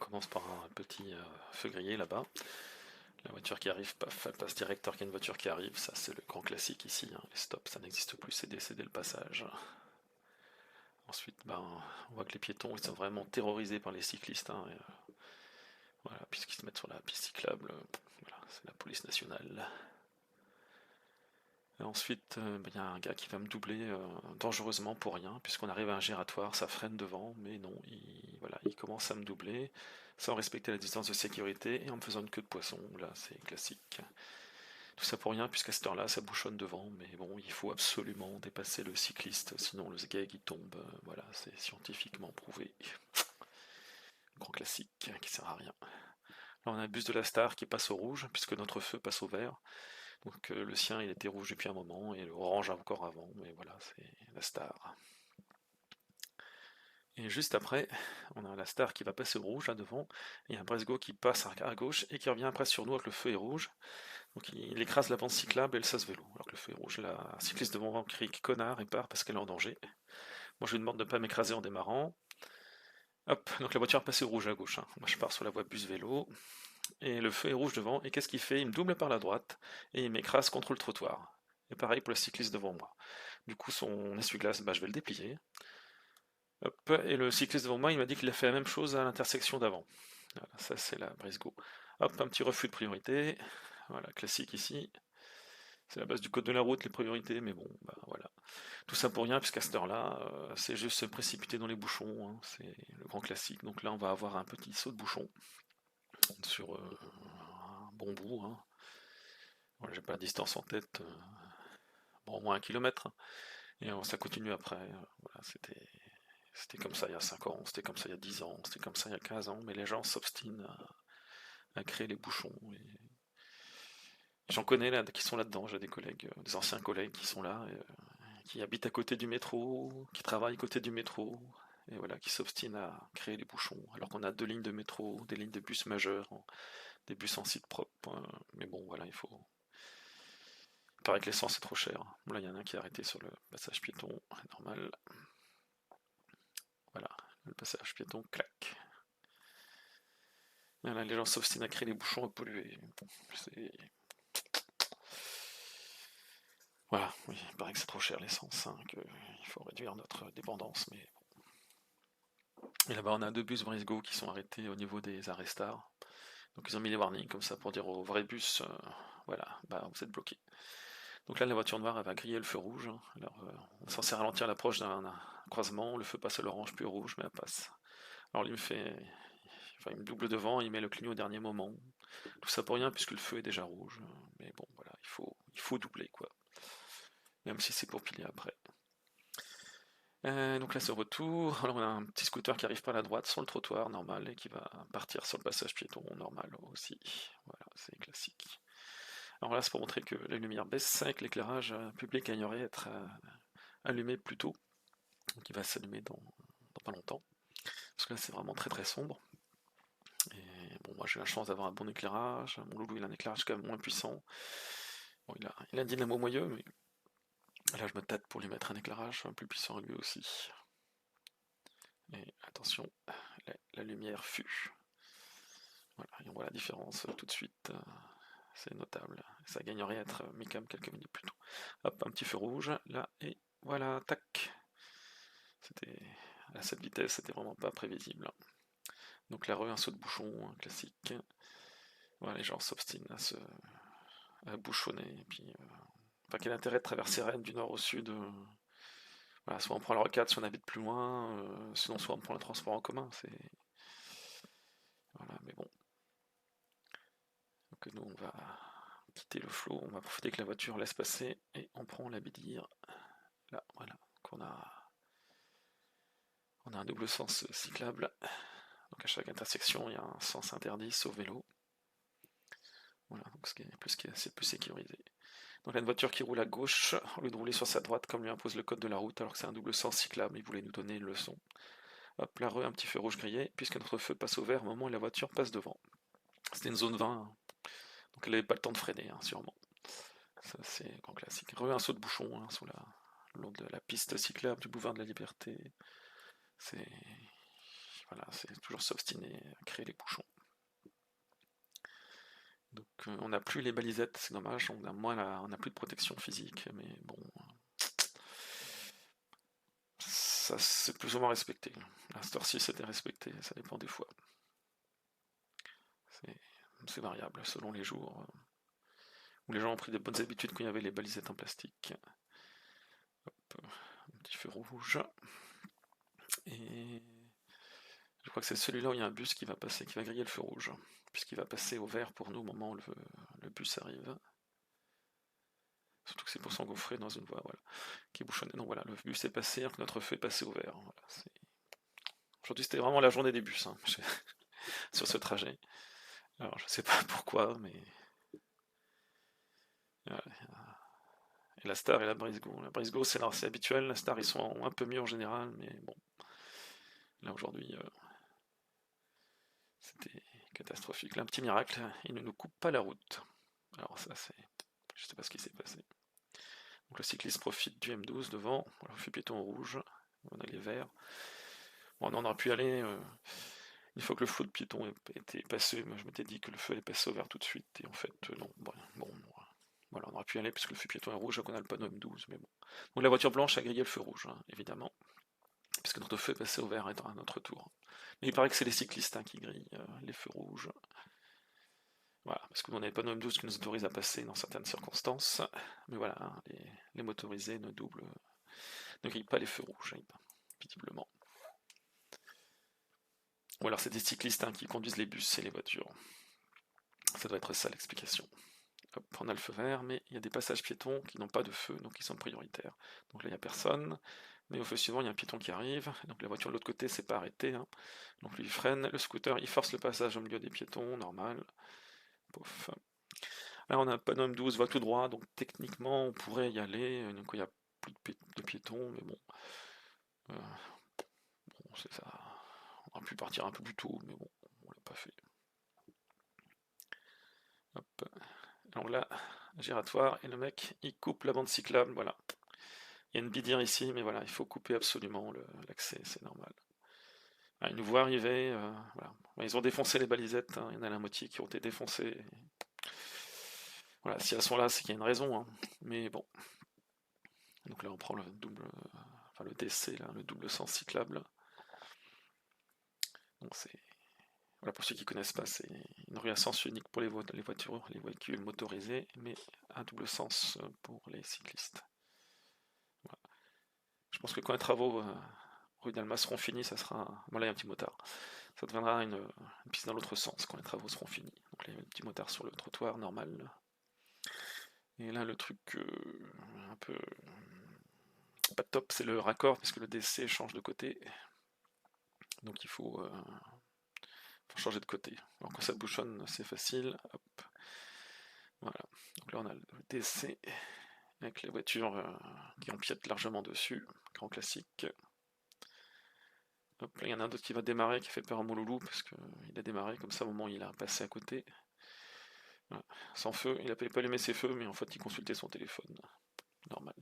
On commence par un petit feu grillé là-bas. La voiture qui arrive, paf, elle passe direct alors qu'il y a une voiture qui arrive. Ça, c'est le grand classique ici, hein. Les stops, ça n'existe plus, c'est décédé le passage. Ensuite, ben, on voit que les piétons, ils sont vraiment terrorisés par les cyclistes, hein, voilà, puisqu'ils se mettent sur la piste cyclable. Voilà, c'est la police nationale. Et ensuite, ben, il y a un gars qui va me doubler dangereusement pour rien, puisqu'on arrive à un giratoire, ça freine devant, mais non, voilà, il commence à me doubler sans respecter la distance de sécurité et en me faisant une queue de poisson. Là, c'est classique. Tout ça pour rien, puisqu'à cette heure-là, ça bouchonne devant, mais bon, il faut absolument dépasser le cycliste, sinon le gag il tombe. Voilà, c'est scientifiquement prouvé. Grand classique qui sert à rien. Là, on a un bus de la Star qui passe au rouge, puisque notre feu passe au vert. Donc le sien, il était rouge depuis un moment, et le orange encore avant, mais voilà, c'est la Star. Et juste après, on a la Star qui va passer au rouge là devant, et il y a un Bresgo qui passe à gauche et qui revient après sur nous avec le feu est rouge. Donc il écrase la bande cyclable et le sas vélo. Alors que le feu est rouge, la cycliste devant crie connard et part parce qu'elle est en danger. Moi je lui demande de ne pas m'écraser en démarrant. Hop, donc la voiture passe au rouge à gauche, hein. Moi je pars sur la voie bus vélo, et le feu est rouge devant, et qu'est-ce qu'il fait? Il me double par la droite, et il m'écrase contre le trottoir. Et pareil pour le cycliste devant moi. Du coup son essuie-glace, bah, je vais le déplier. Hop, et le cycliste devant moi, il m'a dit qu'il a fait la même chose à l'intersection d'avant. Voilà, ça c'est la Brisgo. Hop, un petit refus de priorité. Voilà, classique ici. C'est la base du code de la route, les priorités, mais bon, bah voilà. Tout ça pour rien, puisqu'à cette heure-là, c'est juste se précipiter dans les bouchons, hein, c'est le grand classique. Donc là, on va avoir un petit saut de bouchon sur un bon bout, hein. Voilà, j'ai pas la distance en tête, bon, au moins 1 kilomètre, hein. Et ça continue après. Voilà, c'était comme ça il y a 5 ans, c'était comme ça il y a 10 ans, c'était comme ça il y a 15 ans, mais les gens s'obstinent à créer les bouchons. Et j'en connais là qui sont là-dedans, j'ai des collègues, des anciens collègues qui sont là, qui habitent à côté du métro, qui travaillent à côté du métro, et voilà, qui s'obstinent à créer les bouchons, alors qu'on a 2 lignes de métro, des lignes de bus majeurs, des bus en site propre, mais bon, voilà, il faut. Il paraît que l'essence est trop chère. Bon, là, il y en a un qui est arrêté sur le passage piéton, normal. Voilà, le passage piéton, clac. Voilà, les gens s'obstinent à créer les bouchons à polluer. C'est. Voilà, oui, il paraît que c'est trop cher l'essence, hein, qu'il faut réduire notre dépendance, mais. Et là-bas, on a 2 bus Brisgo qui sont arrêtés au niveau des arrêts stars. Donc ils ont mis les warnings comme ça pour dire aux vrais bus, voilà, bah vous êtes bloqués. Donc là, la voiture noire, elle va griller le feu rouge, hein. Alors, on est censé ralentir l'approche d'un croisement, le feu passe à l'orange puis au rouge, mais elle passe. Alors lui, enfin, il me double devant, il met le clignon au dernier moment. Tout ça pour rien puisque le feu est déjà rouge. Mais bon, voilà, il faut doubler, quoi. Même si c'est pour piler après. Donc là, c'est retour. Alors on a un petit scooter qui arrive par la droite sur le trottoir normal et qui va partir sur le passage piéton normal aussi. Voilà, c'est classique. Alors là, c'est pour montrer que la lumière baisse et que l'éclairage public gagnerait à être allumé plus tôt. Donc il va s'allumer dans pas longtemps. Parce que là, c'est vraiment très très sombre. Et bon, moi j'ai la chance d'avoir un bon éclairage. Mon loulou, il a un éclairage quand même moins puissant. Bon, il a un dynamo moyeu, mais là, je me tâte pour lui mettre un éclairage un peu plus puissant lui aussi. Et attention, la lumière fut. Voilà, et on voit la différence tout de suite. C'est notable. Ça gagnerait à être mis quand même quelques minutes plus tôt. Hop, un petit feu rouge, là, et voilà, tac. C'était à cette vitesse, c'était vraiment pas prévisible. Donc la un saut de bouchon, classique. Voilà, les gens s'obstinent à bouchonner. Et puis, enfin, quel intérêt de traverser Rennes du nord au sud? Voilà, soit on prend la rocade si on habite plus loin, sinon soit on prend le transport en commun. Voilà, mais bon. Donc nous, on va quitter le flot, on va profiter que la voiture laisse passer et on prend la Bédire. Là, voilà, on a un double sens cyclable. Donc à chaque intersection, il y a un sens interdit sauf vélo. Voilà, donc c'est plus sécurisé. Donc là, une voiture qui roule à gauche, au lieu de rouler sur sa droite comme lui impose le code de la route, alors que c'est un double sens cyclable, il voulait nous donner une leçon. Hop, là, un petit feu rouge grillé, puisque notre feu passe au vert au moment où la voiture passe devant. C'était une zone 20, hein, donc elle n'avait pas le temps de freiner, hein, sûrement. Ça, c'est grand classique. Un saut de bouchon, hein, le long de la piste cyclable du boulevard de la Liberté. C'est voilà, c'est toujours s'obstiner à créer les bouchons. Donc on n'a plus les balisettes, c'est dommage, on a plus de protection physique, mais bon, ça c'est plus ou moins respecté. À cette heure-ci c'était respecté, ça dépend des fois. C'est variable selon les jours, où les gens ont pris des bonnes habitudes quand il y avait les balisettes en plastique. Hop, un petit feu rouge. Et je crois que c'est celui-là où il y a un bus qui va passer, qui va griller le feu rouge, puisqu'il va passer au vert pour nous au moment où le bus arrive. Surtout que c'est pour s'engouffrer dans une voie, voilà, qui est bouchonnée. Donc voilà, le bus est passé, alors que notre feu est passé au vert. Voilà, aujourd'hui c'était vraiment la journée des bus, hein, sur ce trajet. Alors je sais pas pourquoi, mais... Voilà. Et la Star et la Brisgau. La Brisgau c'est habituel, la Star ils sont un peu mieux en général, mais bon. Là aujourd'hui, c'était catastrophique. Là, un petit miracle, il ne nous coupe pas la route. Alors ça c'est... Je sais pas ce qui s'est passé. Donc le cycliste profite du M12 devant, on fait piéton rouge, on a les verts. Bon, on aurait pu aller, une fois que le flot de piétons était passé, moi je m'étais dit que le feu allait passer au vert tout de suite, et en fait non, bon, voilà, on aurait pu y aller puisque le feu piéton est rouge, donc on a le panneau M12, mais bon. Donc la voiture blanche a grillé le feu rouge, hein, évidemment, puisque notre feu est passé au vert à notre tour. Mais il paraît que c'est les cyclistes hein, qui grillent les feux rouges. Voilà, parce que nous on a les panneaux M12 qui nous autorisent à passer dans certaines circonstances, mais voilà, hein, les motorisés ne grillent pas les feux rouges, hein, visiblement. Ou alors c'est des cyclistes hein, qui conduisent les bus et les voitures. Ça doit être ça l'explication. Hop, on a le feu vert, mais il y a des passages piétons qui n'ont pas de feu, donc ils sont prioritaires. Donc là, il n'y a personne, mais au feu suivant, il y a un piéton qui arrive, donc la voiture de l'autre côté, c'est pas arrêté, hein. Donc lui, il freine, le scooter, il force le passage au milieu des piétons, normal. Pouf. Là, on a un panneau M12, va tout droit, donc techniquement, on pourrait y aller, donc il n'y a plus de piétons, mais bon, c'est ça. On aurait pu partir un peu plus tôt, mais bon, on l'a pas fait. Hop. Donc là, giratoire, et le mec, il coupe la bande cyclable, voilà. Il y a une bidière ici, mais voilà, il faut couper absolument l'accès, c'est normal. Ah, ils nous voient arriver, voilà. Ils ont défoncé les balisettes, hein, il y en a la moitié qui ont été défoncées. Voilà, si elles sont là, c'est qu'il y a une raison, hein. Mais bon. Donc là, on prend le double, enfin le DC, là, le double sens cyclable. Donc c'est, voilà, pour ceux qui ne connaissent pas, c'est une rue à sens unique pour les voitures, les véhicules motorisés, mais un double sens pour les cyclistes. Voilà. Je pense que quand les travaux rue d'Alma seront finis, ça sera. Bon, là, il y a un petit motard. Ça deviendra une piste dans l'autre sens quand les travaux seront finis. Donc, là, il y a un petit motard sur le trottoir normal. Et là, le truc un peu pas top, c'est le raccord, parce que le DC change de côté. Donc, il faut changer de côté. Alors, quand ça bouchonne, c'est facile. Hop. Voilà. Donc là, on a le DC avec les voitures qui empiètent largement dessus. Grand classique. Hop, là, il y en a un autre qui va démarrer, qui fait peur à mon loulou, parce qu'il a démarré, comme ça, au moment où il a passé à côté. Voilà. Sans feu, il n'avait pas allumé ses feux, mais en fait, il consultait son téléphone. Normal.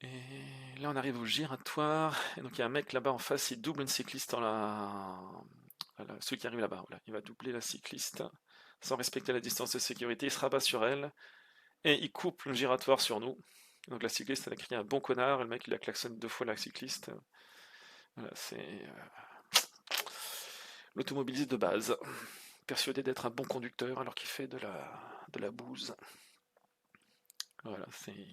Et là, on arrive au giratoire, et donc il y a un mec là-bas en face, il double une cycliste dans la... Voilà, celui qui arrive là-bas, voilà. Il va doubler la cycliste, sans respecter la distance de sécurité, il se rabat sur elle, et il coupe le giratoire sur nous. Donc la cycliste, elle a crié un bon connard, et le mec, il a klaxonné 2 fois la cycliste. Voilà, c'est l'automobiliste de base, persuadé d'être un bon conducteur alors qu'il fait de la bouse. Voilà, c'est...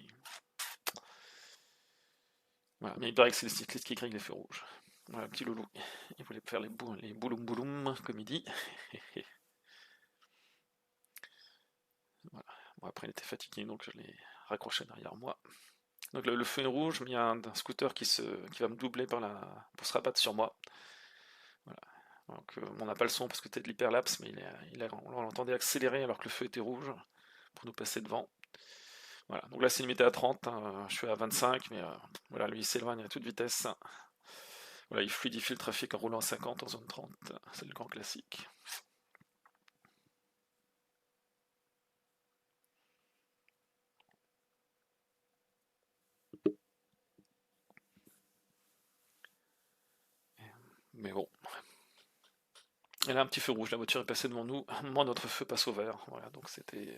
Voilà, mais il paraît que c'est le cycliste qui grille les feux rouges. Voilà, petit loulou. Il voulait faire les bouloum bouloum, comme il dit. Voilà. Bon, après, il était fatigué, donc je l'ai raccroché derrière moi. Donc le feu est rouge, mais il y a un scooter qui va me doubler pour se rabattre sur moi. Voilà. Donc on n'a pas le son parce que c'était de l'hyperlapse, mais on l'entendait accélérer alors que le feu était rouge pour nous passer devant. Voilà, donc là c'est limité à 30, hein, je suis à 25, mais voilà, lui il s'éloigne à toute vitesse. Voilà, il fluidifie le trafic en roulant à 50 en zone 30, c'est le grand classique. Mais bon. Et là, un petit feu rouge, la voiture est passée devant nous. Moi, notre feu passe au vert. Voilà, donc c'était.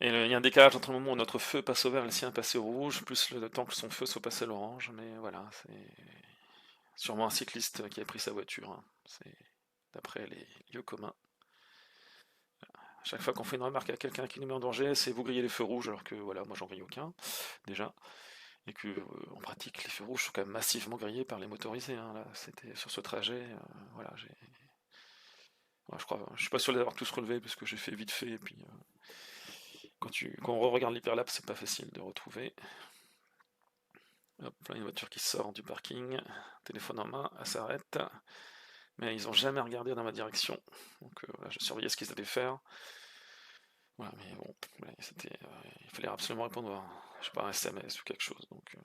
Et il y a un décalage entre le moment où notre feu passe au vert et le sien passe au rouge, plus le temps que son feu soit passé à l'orange. Mais voilà, c'est sûrement un cycliste qui a pris sa voiture, hein. C'est d'après les lieux communs. À chaque fois qu'on fait une remarque à quelqu'un qui nous met en danger, c'est vous grillez les feux rouges, alors que voilà, moi j'en grille aucun, déjà. Et que en pratique, les feux rouges sont quand même massivement grillés par les motorisés, hein. Là, c'était sur ce trajet, voilà, ouais, je suis pas sûr d'avoir tous relevé parce que j'ai fait vite fait, et puis quand on regarde l'hyperlapse, c'est pas facile de retrouver. Hop, là, une voiture qui sort du parking, téléphone en main, elle s'arrête, mais ils ont jamais regardé dans ma direction, donc voilà, je surveillais ce qu'ils allaient faire. Voilà, mais bon, ouais, il fallait absolument répondre à, je sais pas, un SMS ou quelque chose, donc